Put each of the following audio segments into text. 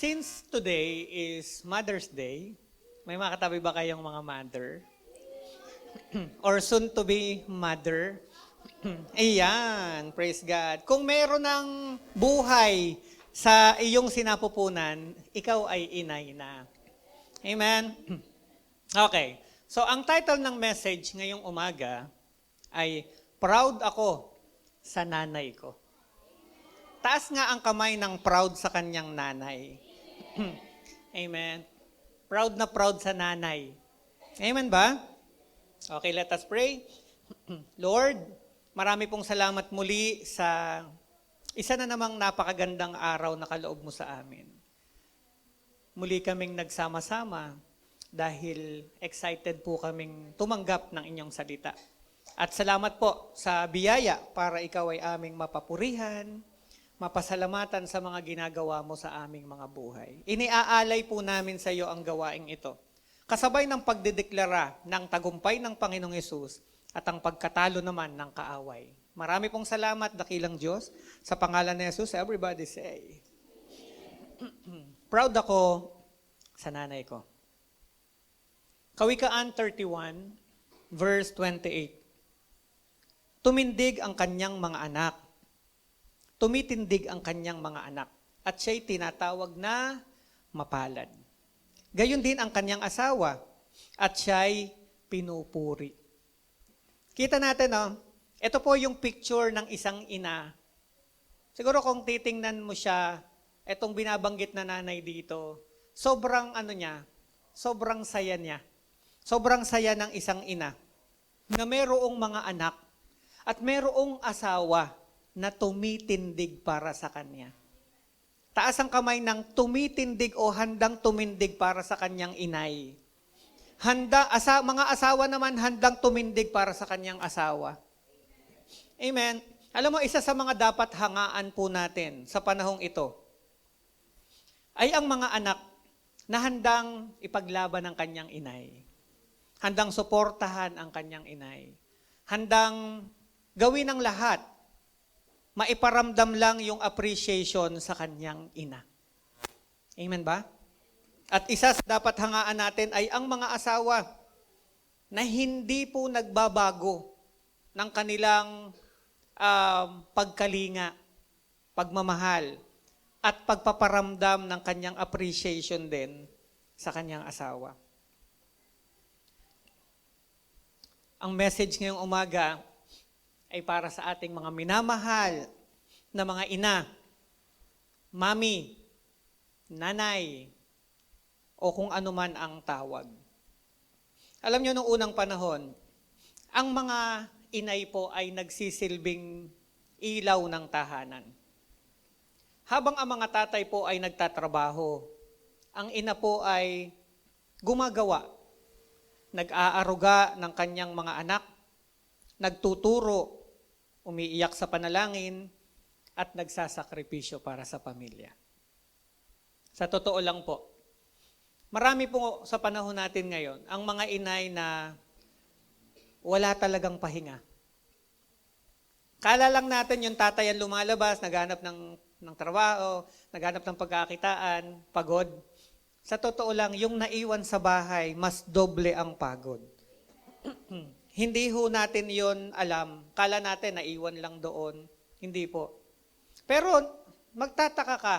Since today is Mother's Day, may mga katabi ba kayong mga mother? Or soon to be mother? Ayan, praise God. Kung meron ng buhay sa iyong sinapupunan, ikaw ay inay na. Amen? Okay. So, ang title ng message ngayong umaga ay Proud Ako sa Nanay Ko. Taas nga ang kamay ng proud sa kanyang nanay. Amen. Proud na proud sa nanay. Amen ba? Okay, let us pray. Lord, marami pong salamat muli sa isa na namang napakagandang araw na kaloob mo sa amin. Muli kaming nagsama-sama dahil excited po kaming tumanggap ng inyong salita. At salamat po sa biyaya para ikaw ay aming mapapurihan, mapasalamatan sa mga ginagawa mo sa aming mga buhay. Iniaalay po namin sa iyo ang gawaing ito. Kasabay ng pagdedeklara ng tagumpay ng Panginoong Hesus at ang pagkatalo naman ng kaaway. Marami pong salamat, dakilang Diyos. Sa pangalan ni Hesus, everybody say, proud ako sa nanay ko. Kawikaan 31, verse 28. Tumindig ang kanyang mga anak. Tumitindig ang kanyang mga anak at siya'y tinatawag na mapalad. Gayon din ang kanyang asawa at siya'y pinupuri. Kita natin, ito po yung picture ng isang ina. Siguro kung titingnan mo siya, itong binabanggit na nanay dito, sobrang sobrang saya niya. Sobrang saya ng isang ina na mayroong mga anak at mayroong asawa na tumitindig para sa kanya. Taas ang kamay ng tumitindig o handang tumindig para sa kanyang inay. Mga asawa naman handang tumindig para sa kanyang asawa. Amen. Alam mo, isa sa mga dapat hangaan po natin sa panahong ito ay ang mga anak na handang ipaglaban ang kanyang inay. Handang suportahan ang kanyang inay. Handang gawin ang lahat, maiparamdam lang yung appreciation sa kanyang ina. Amen ba? At isa sa dapat hangaan natin ay ang mga asawa na hindi po nagbabago ng kanilang pagkalinga, pagmamahal, at pagpaparamdam ng kanyang appreciation din sa kanyang asawa. Ang message ngayong umaga ay para sa ating mga minamahal na mga ina, mami, nanay, o kung ano man ang tawag. Alam niyo, noong unang panahon, ang mga inay po ay nagsisilbing ilaw ng tahanan. Habang ang mga tatay po ay nagtatrabaho, ang ina po ay gumagawa, nag-aaruga ng kanyang mga anak, nagtuturo, umiiyak sa panalangin, at nagsasakripisyo para sa pamilya. Sa totoo lang po, marami po sa panahon natin ngayon, ang mga inay na wala talagang pahinga. Kala lang natin yung tatay ang lumalabas, naghanap ng trabaho, naghanap ng pagkakitaan, pagod. Sa totoo lang, yung naiwan sa bahay, mas doble ang pagod. Hindi ho natin yon alam. Kala natin, naiwan lang doon. Hindi po. Pero, magtataka ka,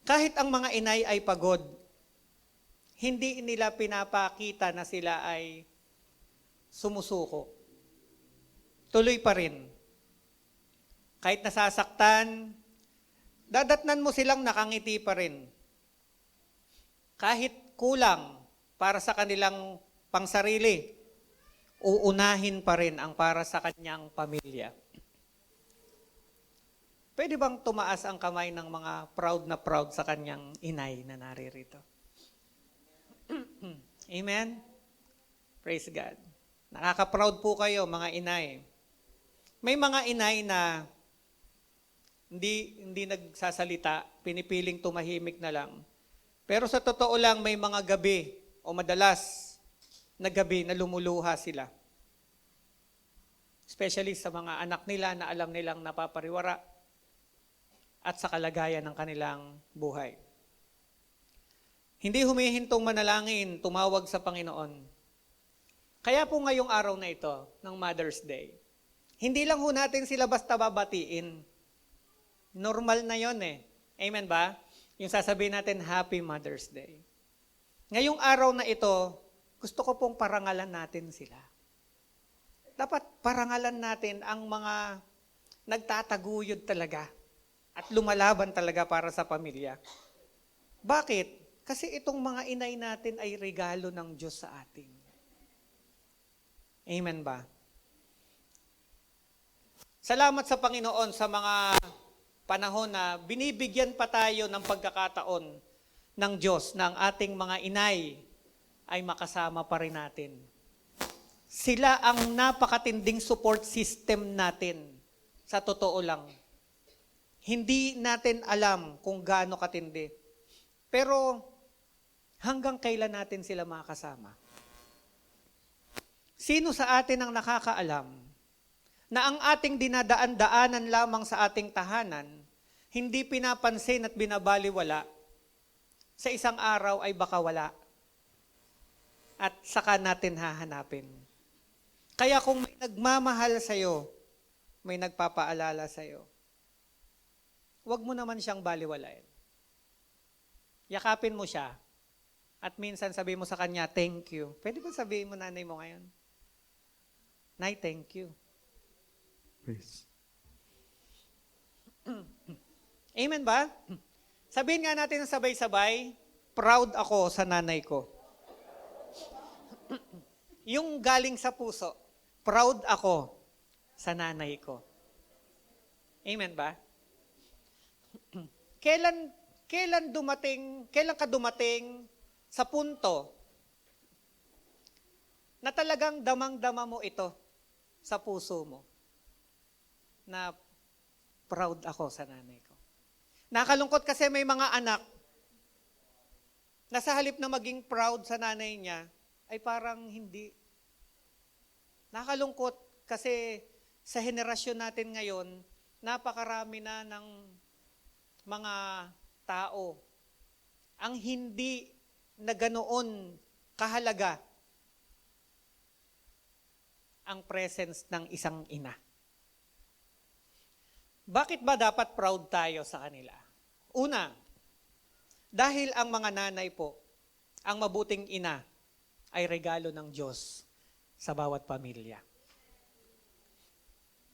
kahit ang mga inay ay pagod, hindi nila pinapakita na sila ay sumusuko. Tuloy pa rin. Kahit nasasaktan, dadatnan mo silang nakangiti pa rin. Kahit kulang para sa kanilang pangsarili, uunahin pa rin ang para sa kanyang pamilya. Pwede bang tumaas ang kamay ng mga proud na proud sa kanyang inay na naririto? Amen? Praise God. Nakaka-proud po kayo, mga inay. May mga inay na hindi nagsasalita, pinipiling tumahimik na lang. Pero sa totoo lang, may mga gabi o madalas na gabi na lumuluha sila. Especially sa mga anak nila na alam nilang napapariwara at sa kalagayan ng kanilang buhay. Hindi humihintong manalangin, tumawag sa Panginoon. Kaya po ngayong araw na ito, ng Mother's Day, hindi lang ho natin sila basta babatiin. Normal na yon eh. Amen ba? Yung sasabihin natin, Happy Mother's Day. Ngayong araw na ito, gusto ko pong parangalan natin sila. Dapat parangalan natin ang mga nagtataguyod talaga at lumalaban talaga para sa pamilya. Bakit? Kasi itong mga inay natin ay regalo ng Diyos sa atin. Amen ba? Salamat sa Panginoon sa mga panahon na binibigyan pa tayo ng pagkakataon ng Diyos na ang ating mga inay ay makasama pa rin natin. Sila ang napakatinding support system natin. Sa totoo lang. Hindi natin alam kung gaano katindi. Pero hanggang kailan natin sila makakasama? Sino sa atin ang nakakaalam na ang ating dinadaan-daanan lamang sa ating tahanan, hindi pinapansin at binabaliwala, sa isang araw ay baka wala. At saka natin hahanapin. Kaya kung may nagmamahal sa'yo, may nagpapaalala sa'yo, huwag mo naman siyang baliwalain. Yakapin mo siya. At minsan sabihin mo sa kanya, thank you. Pwede ba sabihin mo nanay mo ngayon? Nay, thank you. Please. Amen ba? Sabihin nga natin sabay-sabay, proud ako sa nanay ko. Yung galing sa puso, proud ako sa nanay ko. Amen ba? Kailan ka dumating sa punto na talagang damang-dama mo ito sa puso mo na proud ako sa nanay ko. Nakalungkot kasi may mga anak na sa halip na maging proud sa nanay niya, ay parang hindi. Nakalungkot kasi sa henerasyon natin ngayon, napakarami na ng mga tao ang hindi na ganoon kahalaga ang presence ng isang ina. Bakit ba dapat proud tayo sa kanila? Una, dahil ang mga nanay po, ang mabuting ina, ay regalo ng Diyos sa bawat pamilya.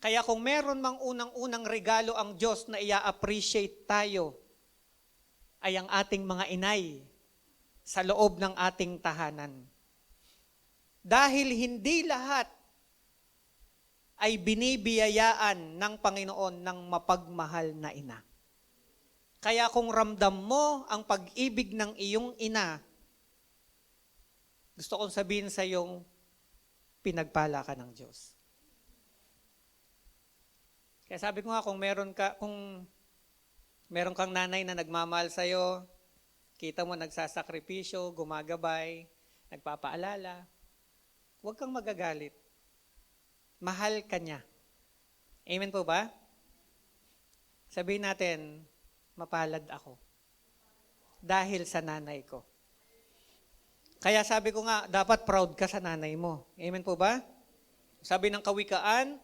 Kaya kung meron mang unang-unang regalo ang Diyos na i-appreciate tayo, ay ang ating mga inay sa loob ng ating tahanan. Dahil hindi lahat ay binibiyayaan ng Panginoon ng mapagmahal na ina. Kaya kung ramdam mo ang pag-ibig ng iyong ina, gusto kong sabihin sa iyong pinagpala ka ng Diyos. Kaya sabi ko nga, kung meron kang nanay na nagmamahal sa iyo, kita mo nagsasakripisyo, gumagabay, nagpapaalala, huwag kang magagalit. Mahal ka niya. Amen po ba? Sabihin natin, mapalad ako. Dahil sa nanay ko. Kaya sabi ko nga, dapat proud ka sa nanay mo. Amen po ba? Sabi ng Kawikaan,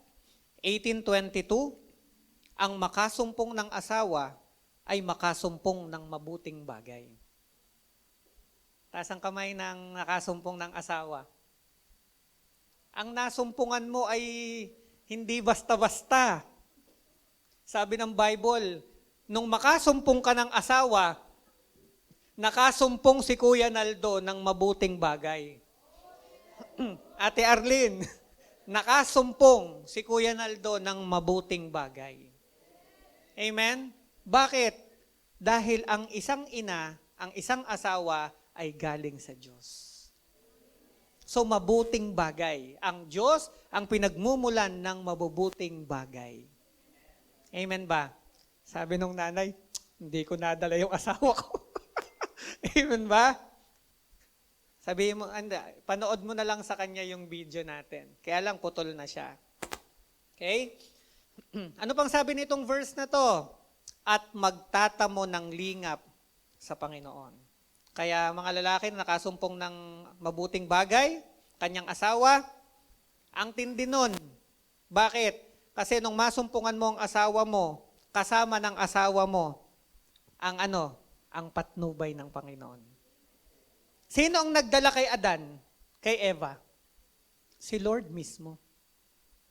18:22, ang makasumpong ng asawa ay makasumpong ng mabuting bagay. Taas ang kamay ng nakasumpong ng asawa. Ang nasumpungan mo ay hindi basta-basta. Sabi ng Bible, nung makasumpong ka ng asawa, nakasumpong si Kuya Naldo ng mabuting bagay. Ate Arlene, nakasumpong si Kuya Naldo ng mabuting bagay. Amen? Bakit? Dahil ang isang ina, ang isang asawa ay galing sa Diyos. So mabuting bagay. Ang Diyos ang pinagmumulan ng mabubuting bagay. Amen ba? Sabi nung nanay, hindi ko nadala yung asawa ko. Amen ba? Sabihin mo, panood mo na lang sa kanya yung video natin. Kaya lang putol na siya. Okay? Ano pang sabi nitong verse na to? At magtatamo ng lingap sa Panginoon. Kaya mga lalaki na nakasumpong ng mabuting bagay, kanyang asawa, ang tindi nun. Bakit? Kasi nung masumpungan mo ang asawa mo, kasama ng asawa mo, ang ang patnubay ng Panginoon. Sino ang nagdala kay Adan? Kay Eva? Si Lord mismo.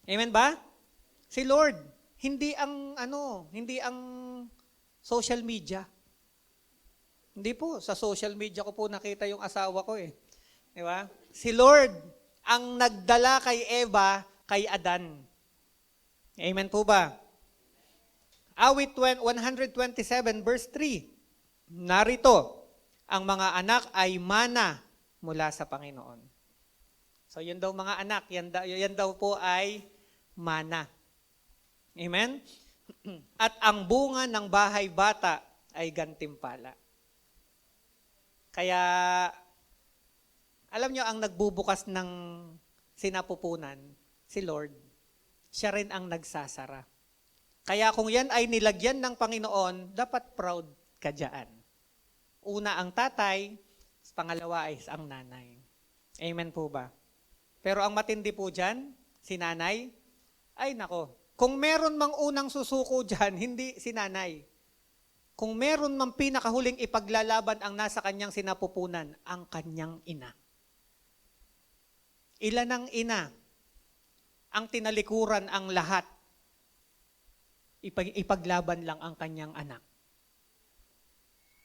Amen ba? Si Lord. Hindi ang social media. Hindi po, sa social media ko po nakita yung asawa ko eh. Di ba? Si Lord ang nagdala kay Eva, kay Adan. Amen po ba? Awit 127 verse 3. Narito, ang mga anak ay mana mula sa Panginoon. So yun daw mga anak, yan daw po ay mana. Amen? At ang bunga ng bahay bata ay gantimpala. Kaya, alam nyo, ang nagbubukas ng sinapupunan, si Lord, siya rin ang nagsasara. Kaya kung yan ay nilagyan ng Panginoon, dapat proud ka dyan. Una ang tatay, pangalawa ay ang nanay. Amen po ba? Pero ang matindi po dyan, si nanay, ay nako, kung meron mang unang susuko dyan, hindi si nanay. Kung meron mang pinakahuling ipaglalaban ang nasa kanyang sinapupunan, ang kanyang ina. Ilan ang ina ang tinalikuran ang lahat? Ipaglaban lang ang kanyang anak.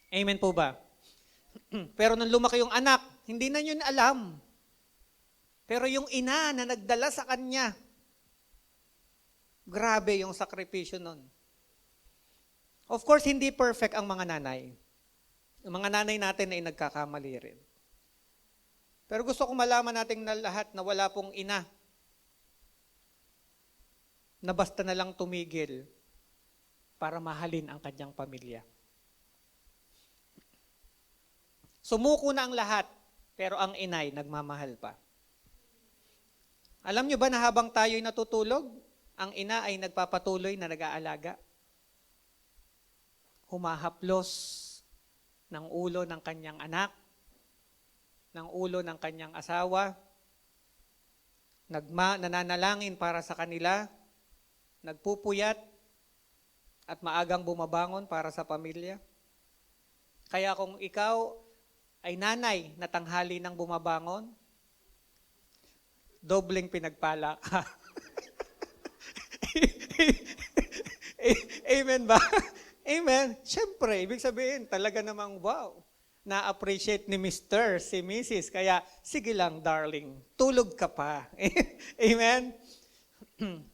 Amen po ba? Pero nung lumaki yung anak, hindi na yun alam. Pero yung ina na nagdala sa kanya, grabe yung sakripisyo nun. Of course, hindi perfect ang mga nanay. Ang mga nanay natin ay nagkakamali rin. Pero gusto ko malaman natin na lahat na wala pong ina na basta na lang tumigil para mahalin ang kanyang pamilya. Sumuko na ang lahat, pero ang inay nagmamahal pa. Alam nyo ba na habang tayo'y natutulog, ang ina ay nagpapatuloy na nag-aalaga? Humahaplos ng ulo ng kanyang anak, ng ulo ng kanyang asawa, nananalangin para sa kanila, nagpupuyat, at maagang bumabangon para sa pamilya. Kaya kung ikaw ay nanay na tanghali ng bumabangon, dobleng pinagpala ka. Amen ba? Amen. Siyempre, ibig sabihin, talaga namang wow. Na-appreciate ni Mr., si Mrs. Kaya, sige lang, darling, tulog ka pa. Amen?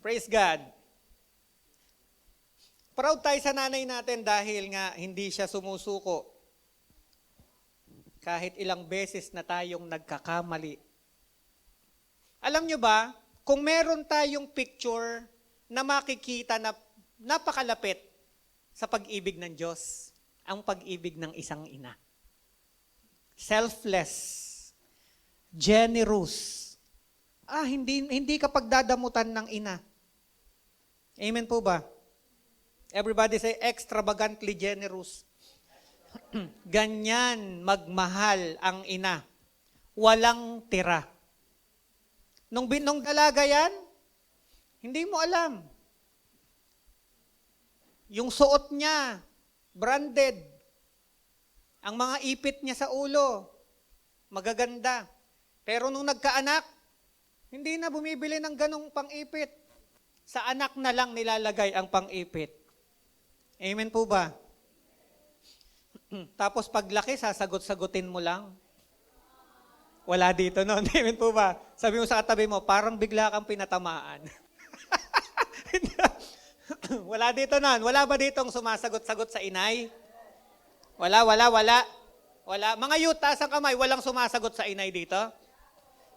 Praise God. Proud tayo sa nanay natin dahil nga hindi siya sumusuko. Kahit ilang beses na tayong nagkakamali. Alam nyo ba, kung meron tayong picture na makikita na napakalapit sa pag-ibig ng Diyos, ang pag-ibig ng isang ina. Selfless, generous. Hindi ka pagdadamutan ng ina. Amen po ba? Everybody say, extravagantly generous. Ganyan magmahal ang ina. Walang tira. Nung dalaga yan, hindi mo alam. Yung suot niya, branded. Ang mga ipit niya sa ulo, magaganda. Pero nung nagkaanak, hindi na bumibili ng ganong pang-ipit. Sa anak na lang nilalagay ang pang-ipit. Amen po ba? Tapos paglaki, sasagot-sagutin mo lang. Wala dito noon. Amen po ba? Sabi mo sa katabi mo, parang bigla kang pinatamaan. Wala dito noon. Wala ba ditong sumasagot-sagot sa inay? Wala. Mga youth, taas ang kamay, walang sumasagot sa inay dito?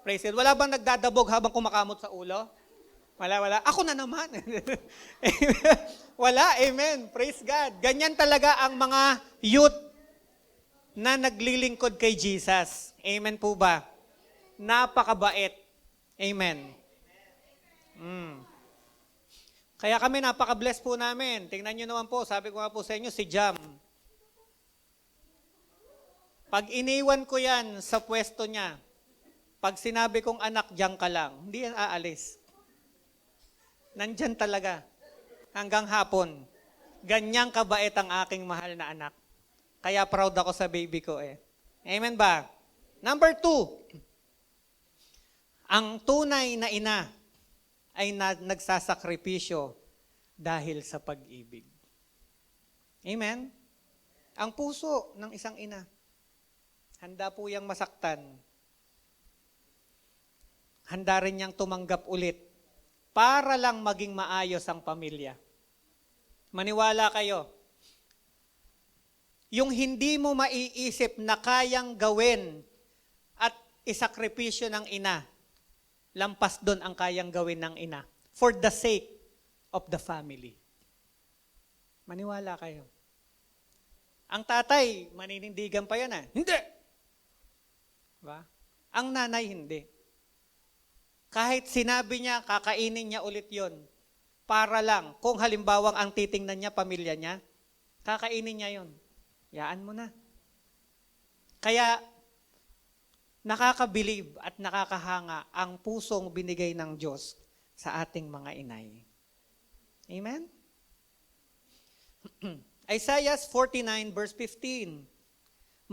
Praise it. Wala bang nagdadabog habang kumakamot sa ulo? Wala. Ako na naman. Wala, amen. Praise God. Ganyan talaga ang mga youth na naglilingkod kay Jesus. Amen po ba? Napakabait. Amen. Kaya kami napaka-bless po namin. Tingnan nyo naman po, sabi ko nga po sa inyo, si Jam. Pag iniwan ko yan sa pwesto niya, pag sinabi kong anak, diyan ka lang, hindi yan aalis. Nandyan talaga. Hanggang hapon. Ganyang kabait ang aking mahal na anak. Kaya proud ako sa baby ko eh. Amen ba? Number 2, ang tunay na ina ay nagsasakripisyo dahil sa pag-ibig. Amen? Ang puso ng isang ina, handa po yang masaktan. Handa rin niyang tumanggap ulit para lang maging maayos ang pamilya. Maniwala kayo, yung hindi mo maiisip na kayang gawin at isakripisyo ng ina, lampas doon ang kayang gawin ng ina for the sake of the family. Maniwala kayo. Ang tatay, maninindigan pa yan Hindi! Diba? Ang nanay, hindi. Kahit sinabi niya, kakainin niya ulit yon para lang, kung halimbawang ang titingnan niya, pamilya niya, kakainin niya yon. Yaan mo na. Kaya, nakakabilib at nakakahanga ang pusong binigay ng Diyos sa ating mga inay. Amen? Isaiah 49 verse 15,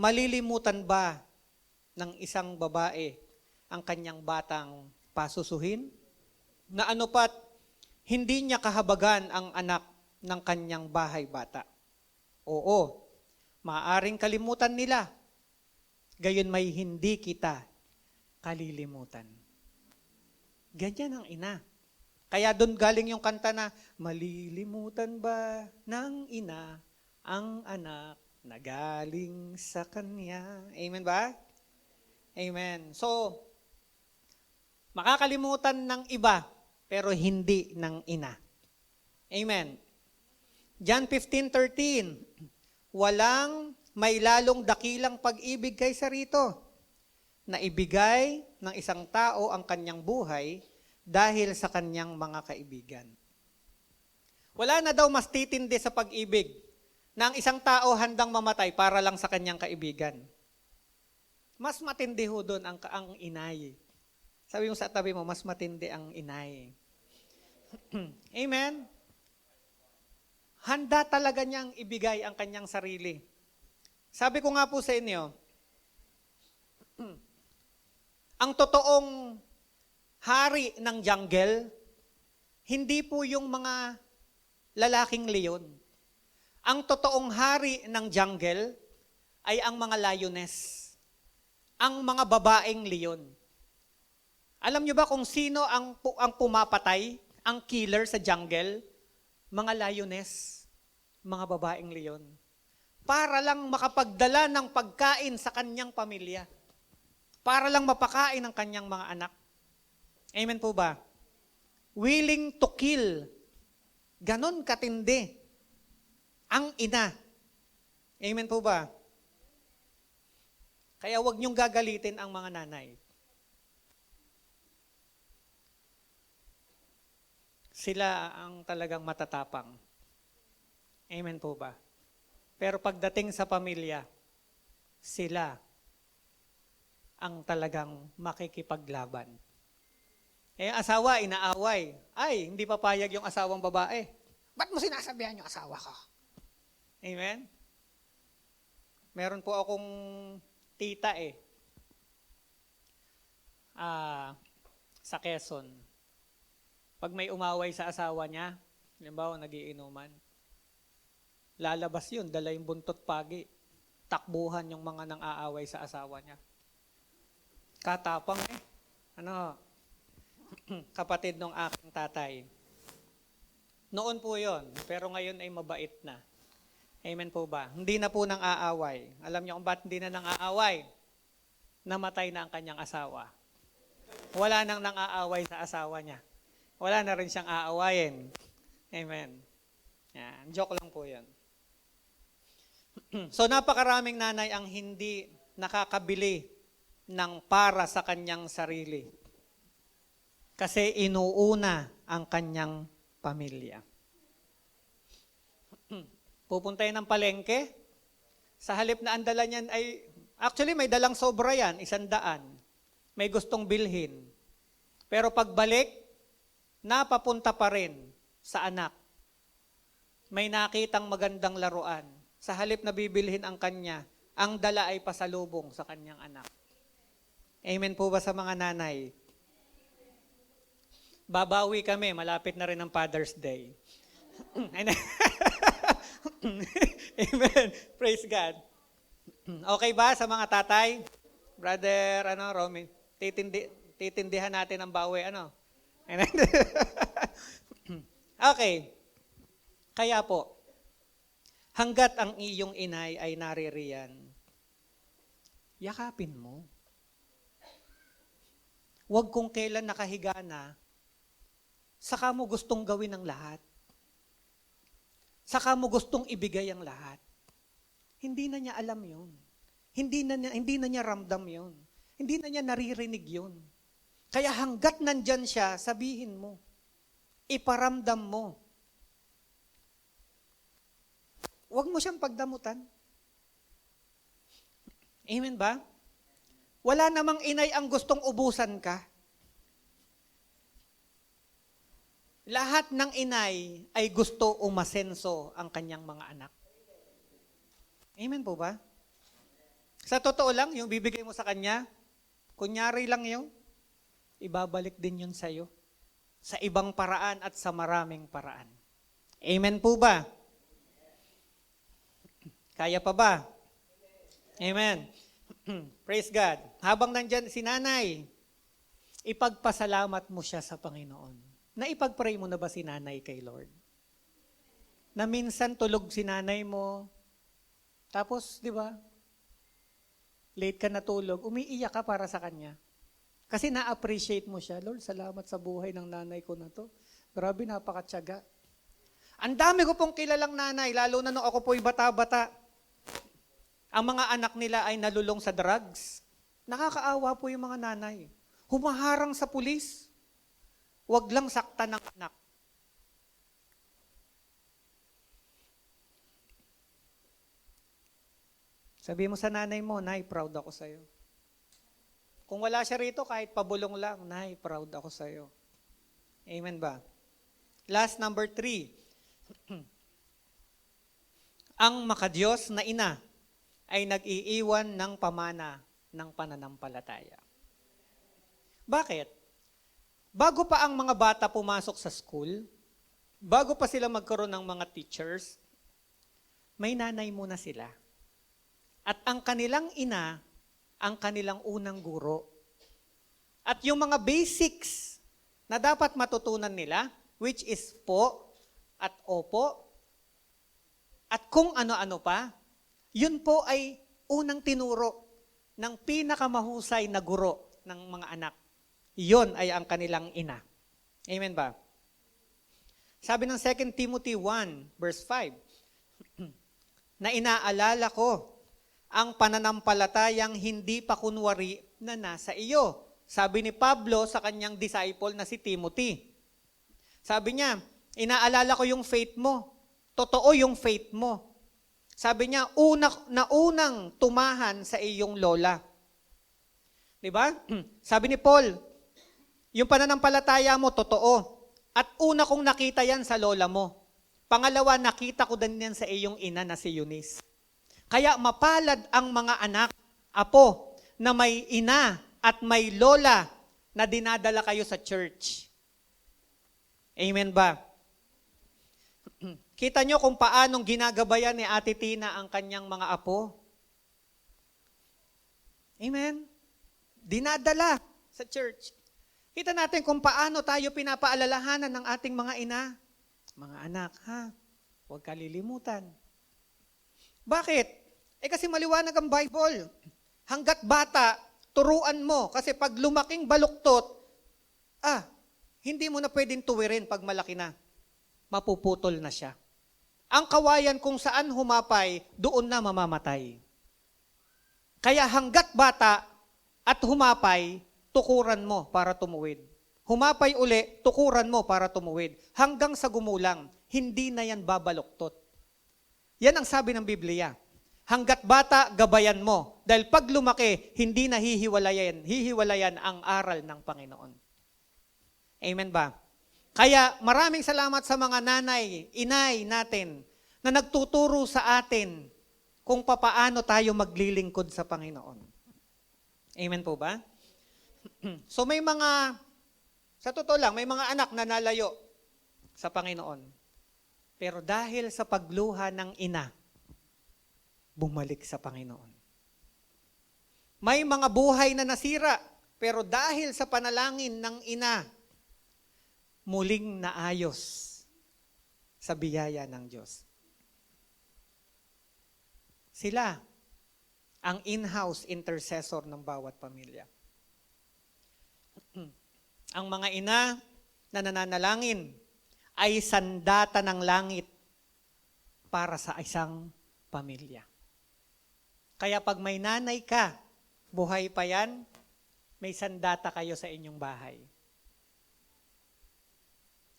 malilimutan ba ng isang babae ang kanyang batang pasusuhin? Na ano pat, hindi niya kahabagan ang anak ng kanyang bahay bata. Oo, maaring kalimutan nila, gayon may hindi kita kalilimutan. Ganyan ang ina. Kaya doon galing yung kanta na, malilimutan ba ng ina ang anak na galing sa kanya? Amen ba? Amen. So, makakalimutan ng iba, pero hindi ng ina. Amen. John 15:13, walang may lalong dakilang pag-ibig kaysa rito, na ibigay ng isang tao ang kanyang buhay dahil sa kanyang mga kaibigan. Wala na daw mas titindi sa pag-ibig na ang isang tao handang mamatay para lang sa kanyang kaibigan. Mas matindi ho doon ang inay. Sabi mo sa tabi mo, mas matindi ang inay. Amen? Handa talaga niyang ibigay ang kanyang sarili. Sabi ko nga po sa inyo, ang totoong hari ng jungle, hindi po yung mga lalaking leon. Ang totoong hari ng jungle ay ang mga lioness. Ang mga babaeng leon. Alam niyo ba kung sino ang pumapatay, ang killer sa jungle? Mga lioness, mga babaeng leon. Para lang makapagdala ng pagkain sa kanyang pamilya. Para lang mapakain ang kanyang mga anak. Amen po ba? Willing to kill. Ganon katindi ang ina. Amen po ba? Kaya huwag niyong gagalitin ang mga nanay. Sila ang talagang matatapang. Amen po ba? Pero pagdating sa pamilya, sila ang talagang makikipaglaban. Eh, asawa, inaaway. Ay, hindi papayag yung asawang babae. Ba't mo sinasabihan yung asawa ko? Amen? Meron po akong tita sa Quezon. Pag may umaway sa asawa niya, halimbawa nagiinuman, lalabas yun, dala yung buntot pagi, takbuhan yung mga nang aaway sa asawa niya. Katapang kapatid ng aking tatay. Noon po yon, pero ngayon ay mabait na. Amen po ba? Hindi na po nang aaway. Alam niyo kung ba't hindi na nang aaway? Namatay na ang kanyang asawa. Wala nang nang-aaway sa asawa niya. Wala na rin siyang aawayin. Amen. Yan. Joke lang po yan. So napakaraming nanay ang hindi nakakabili ng para sa kanyang sarili. Kasi inuuna ang kanyang pamilya. Pupunta ng palengke, sa halip na ang dala niyan ay, Actually, may dalang sobra yan, 100. May gustong bilhin. Pero pagbalik, napapunta pa rin sa anak. May nakitang magandang laruan. Sa halip na bibilhin ang kanya, ang dala ay pasalubong sa kanyang anak. Amen po ba sa mga nanay? Babawi kami, malapit na rin ang Father's Day. Amen. Praise God. Okay ba sa mga tatay? Brother, Romy, titindihan natin ang bawi, Okay. Kaya po, hanggat ang iyong inay ay naririyan, yakapin mo. Huwag kung kailan nakahiga na, saka mo gustong gawin ang lahat. Saka mo gustong ibigay ang lahat. Hindi na niya alam yun. Hindi na niya ramdam yun. Hindi na niya naririnig yun. Kaya hanggat nandyan siya, sabihin mo. Iparamdam mo. Huwag mo siyang pagdamutan. Amen ba? Wala namang inay ang gustong ubusan ka. Lahat ng inay ay gusto umasenso ang kanyang mga anak. Amen po ba? Sa totoo lang, yung bibigay mo sa kanya, kunyari lang yun, ibabalik din yun sa'yo. Sa ibang paraan at sa maraming paraan. Amen po ba? Kaya pa ba? Amen. Praise God. Habang nandyan si nanay, ipagpasalamat mo siya sa Panginoon. Naipag-pray mo na ba si nanay kay Lord? Na minsan tulog si nanay mo, tapos, di ba, late ka natulog, umiiyak ka para sa kanya. Kasi na-appreciate mo siya. Lord, salamat sa buhay ng nanay ko na to. Grabe, napakatyaga. Ang dami ko pong kilalang nanay, lalo na nung ako po'y bata-bata. Ang mga anak nila ay nalulong sa drugs. Nakakaawa po yung mga nanay. Humaharang sa pulis. Huwag lang saktan ng anak. Sabi mo sa nanay mo, Nay, proud ako sa'yo. Kung wala siya rito, kahit pabulong lang, Nay, proud ako sa'yo. Amen ba? Last, number 3. Ang makadiyos na ina ay nag-iiwan ng pamana ng pananampalataya. Bakit? Bago pa ang mga bata pumasok sa school, bago pa sila magkaroon ng mga teachers, may nanay muna sila. At ang kanilang ina, ang kanilang unang guro. At yung mga basics na dapat matutunan nila, which is po at opo, at kung ano-ano pa, yun po ay unang tinuro ng pinakamahusay na guro ng mga anak. Yun ay ang kanilang ina. Amen ba? Sabi ng 2 Timothy 1, verse 5, na inaalala ko ang pananampalatayang hindi pa kunwari na nasa iyo. Sabi ni Pablo sa kanyang disciple na si Timothy. Sabi niya, inaalala ko yung faith mo. Totoo yung faith mo. Sabi niya, unang tumahan sa iyong lola. Diba? Sabi ni Paul, yung pananampalataya mo, totoo. At una kong nakita yan sa lola mo. Pangalawa, nakita ko din yan sa iyong ina na si Eunice. Kaya mapalad ang mga anak, apo, na may ina at may lola na dinadala kayo sa church. Amen ba? Kita nyo kung paanong ginagabayan ni Ate Tina ang kanyang mga apo. Amen? Dinadala sa church. Kita natin kung paano tayo pinapaalalahanan ng ating mga ina. Mga anak, huwag kalilimutan. Bakit? Kasi maliwanag ang Bible. Hanggat bata, turuan mo. Kasi pag lumaking baluktot, hindi mo na pwedeng tuwirin pag malaki na. Mapuputol na siya. Ang kawayan kung saan humapay, doon na mamamatay. Kaya hanggat bata at humapay, tukuran mo para tumuwid. Humapay uli, tukuran mo para tumuwid. Hanggang sa gumulang, hindi na yan babaluktot. Yan ang sabi ng Biblia. Hanggat bata, gabayan mo. Dahil pag lumaki, hindi na hihiwalayan ang aral ng Panginoon. Amen ba? Kaya maraming salamat sa mga nanay, inay natin na nagtuturo sa atin kung papaano tayo maglilingkod sa Panginoon. Amen po ba? So sa totoo lang, may mga anak na nalayo sa Panginoon. Pero dahil sa pagluha ng ina, bumalik sa Panginoon. May mga buhay na nasira, pero dahil sa panalangin ng ina, muling naayos sa biyaya ng Diyos. Sila ang in-house intercessor ng bawat pamilya. Ang mga ina na nananalangin ay sandata ng langit para sa isang pamilya. Kaya pag may nanay ka, buhay pa yan, may sandata kayo sa inyong bahay.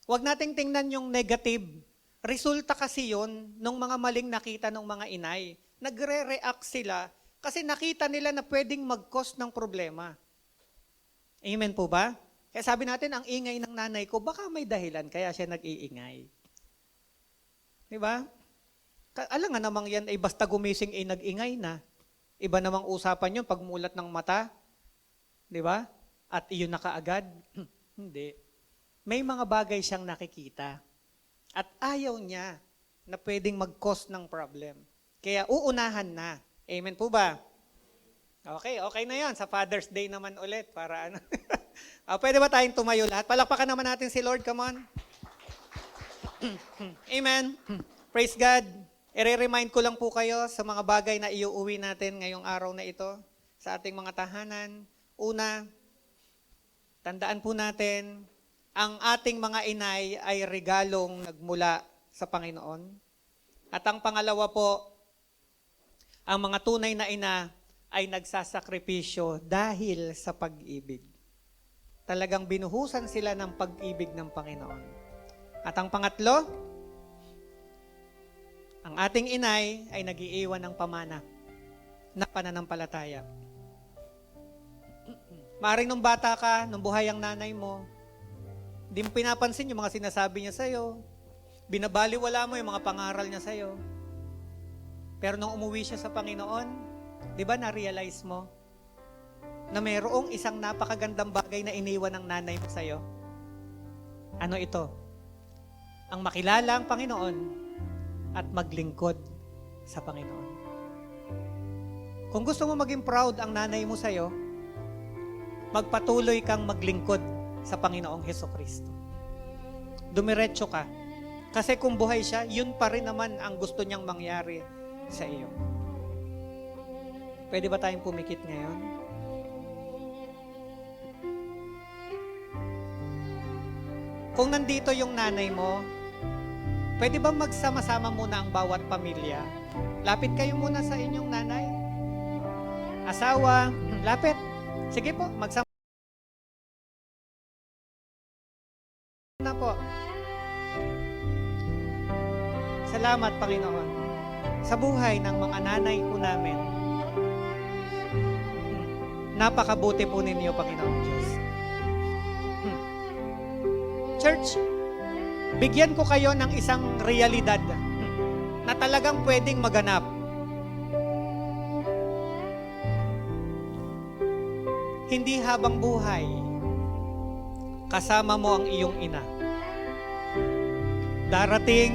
Huwag nating tingnan yung negative. Resulta kasi yun nung mga maling nakita ng mga inay. Nagre-react sila kasi nakita nila na pwedeng mag-cause ng problema. Amen po ba? Kaya sabi natin, ang ingay ng nanay ko, baka may dahilan kaya siya nag-iingay. Di ba? Alam nga namang yan ay basta gumising ay nag-ingay na. Iba namang usapan yun pag mulat ng mata. Di ba? At iyon na kaagad. Hindi. May mga bagay siyang nakikita. At ayaw niya na pwedeng mag-cause ng problem. Kaya uunahan na. Amen po ba? Okay na yan. Sa Father's Day naman ulit. Para ano. Pwede ba tayong tumayo lahat? Palakpakan naman natin si Lord. Come on. Amen. Praise God. I-remind ko lang po kayo sa mga bagay na iuuwi natin ngayong araw na ito sa ating mga tahanan. Una, tandaan po natin, ang ating mga inay ay regalong nagmula sa Panginoon. At ang pangalawa po, ang mga tunay na ina ay nagsasakripisyo dahil sa pag-ibig. Talagang binuhusan sila ng pag-ibig ng Panginoon. At ang pangatlo, ang ating inay ay nag-iiwan ng pamana na pananampalataya. Maaring nung bata ka, nung buhay ang nanay mo, di mo pinapansin yung mga sinasabi niya sa'yo. Binabaliwala mo yung mga pangaral niya sa'yo. Pero nung umuwi siya sa Panginoon, di ba na-realize mo na mayroong isang napakagandang bagay na iniwan ng nanay mo sa'yo? Ano ito? Ang makilala ang Panginoon at maglingkod sa Panginoon. Kung gusto mo maging proud ang nanay mo sa'yo, magpatuloy kang maglingkod sa Panginoong Hesukristo. Dumiretso ka. Kasi kung buhay siya, yun pa rin naman ang gusto niyang mangyari sa iyo. Pwede ba tayong pumikit ngayon? Kung nandito yung nanay mo, pwede ba magsama-sama muna ang bawat pamilya? Lapit kayo muna sa inyong nanay. Asawa, lapit. Sige po, magsama na po. Salamat, Panginoon, sa buhay ng mga nanay po namin. Napakabuti po ninyo, Panginoon Diyos. Church, bigyan ko kayo ng isang realidad na talagang pwedeng maganap. Hindi habang buhay, kasama mo ang iyong ina. Darating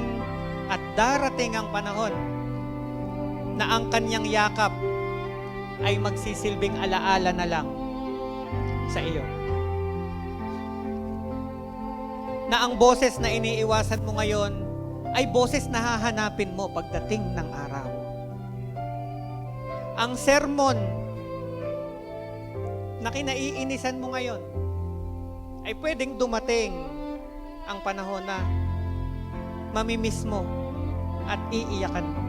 at darating ang panahon na ang kanyang yakap ay magsisilbing alaala na lang sa iyo. Na ang boses na iniiwasan mo ngayon ay boses na hahanapin mo pagdating ng araw. Ang sermon na kinaiinisan mo ngayon ay pwedeng dumating ang panahon na mamimiss mo at iiyakan mo.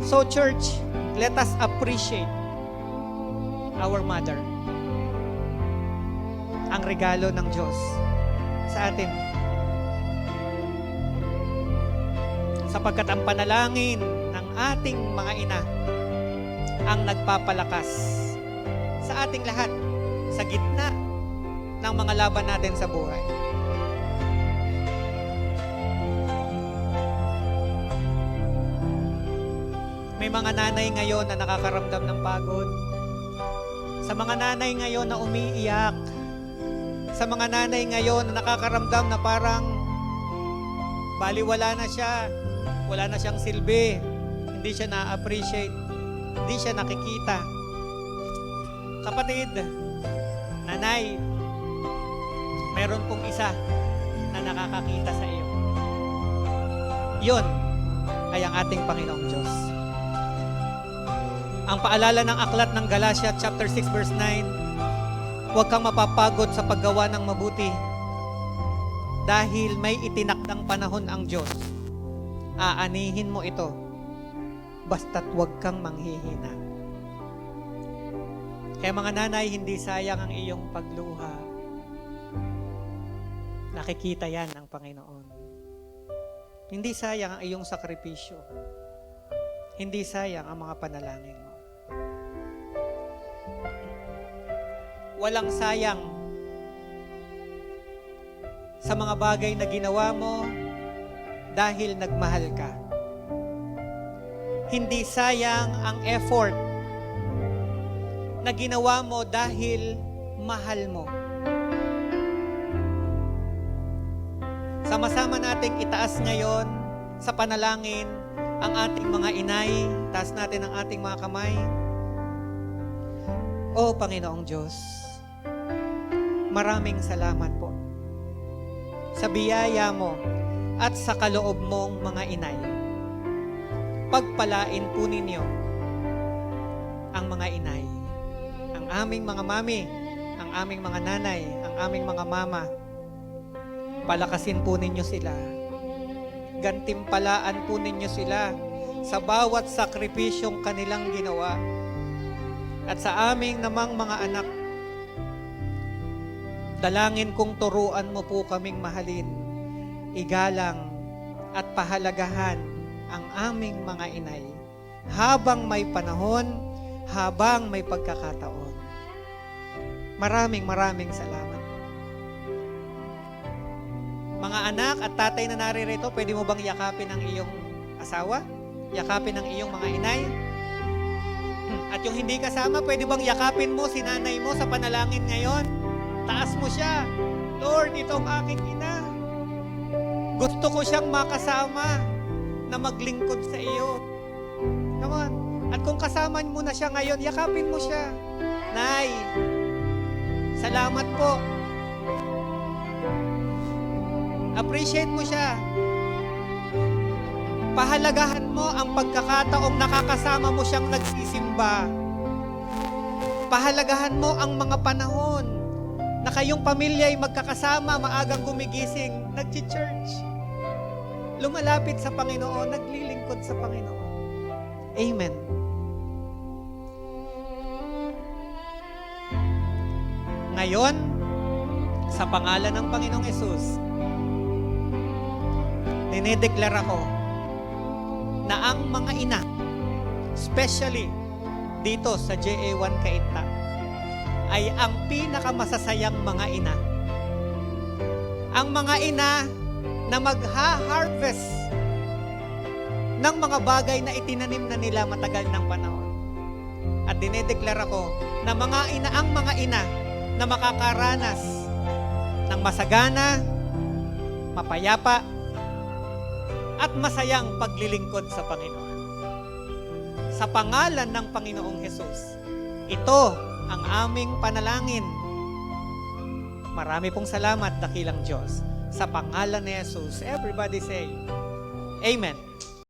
So church, let us appreciate our mother. Ang regalo ng Diyos sa atin. Sapagkat ang panalangin ng ating mga ina ang nagpapalakas sa ating lahat sa gitna ng mga laban natin sa buhay. May mga nanay ngayon na nakakaramdam ng pagod. Sa mga nanay ngayon na umiiyak. Sa mga nanay ngayon na nakakaramdam na parang baliwala na siya. Wala na siyang silbi. Hindi siya na-appreciate. Hindi siya nakikita. Kapatid, nanay, meron pong isa na nakakakita sa iyo. Yun ay ang ating Panginoong Diyos. Ang paalala ng aklat ng Galatia chapter 6 verse 9, huwag kang mapapagod sa paggawa ng mabuti dahil may itinakdang panahon ang Diyos. Aanihin mo ito, basta't huwag kang manghihina. Kaya mga nanay, hindi sayang ang iyong pagluha. Nakikita yan ng Panginoon. Hindi sayang ang iyong sakripisyo. Hindi sayang ang mga panalangin mo. Walang sayang sa mga bagay na ginawa mo dahil nagmahal ka. Hindi sayang ang effort na ginawa mo dahil mahal mo. Sama-sama nating itaas ngayon sa panalangin ang ating mga inay. Taas natin ang ating mga kamay. O Panginoong Diyos, maraming salamat po sa biyaya mo at sa kaloob mong mga inay. Pagpalain po ninyo ang mga inay, ang aming mga mami, ang aming mga nanay, ang aming mga mama. Palakasin po ninyo sila. Gantimpalaan po ninyo sila sa bawat sakripisyong kanilang ginawa. At sa aming namang mga anak, dalangin kong turuan mo po kaming mahalin, igalang at pahalagahan ang aming mga inay habang may panahon, habang may pagkakataon. Maraming salamat. Mga anak at tatay na naririto, pwede mo bang yakapin ang iyong asawa? Yakapin ang iyong mga inay? At yung hindi kasama, pwede bang yakapin mo si nanay mo sa panalangin ngayon? Taas mo siya. Lord, ito ang aking ina. Gusto ko siyang makasama na maglingkod sa iyo. Come on. At kung kasama mo na siya ngayon, yakapin mo siya. Nay, salamat po. Appreciate mo siya. Pahalagahan mo ang pagkakataong nakakasama mo siyang nagsisimba. Pahalagahan mo ang mga panahon na kayong pamilya ay magkakasama, maagang gumigising, nag-church, lumalapit sa Panginoon, naglilingkod sa Panginoon. Amen. Ngayon, sa pangalan ng Panginoong Hesus, dinedeklara ko na ang mga ina, especially dito sa JA1 Cainta, ay ang pinakamasasayang mga ina. Ang mga ina na magha-harvest ng mga bagay na itinanim na nila matagal ng panahon. At dinedeklara ko na ang mga ina na makakaranas ng masagana, mapayapa, at masayang paglilingkod sa Panginoon. Sa pangalan ng Panginoong Hesus, ito ang aming panalangin. Marami pong salamat, dakilang Diyos. Sa pangalan ni Hesus, everybody say, Amen.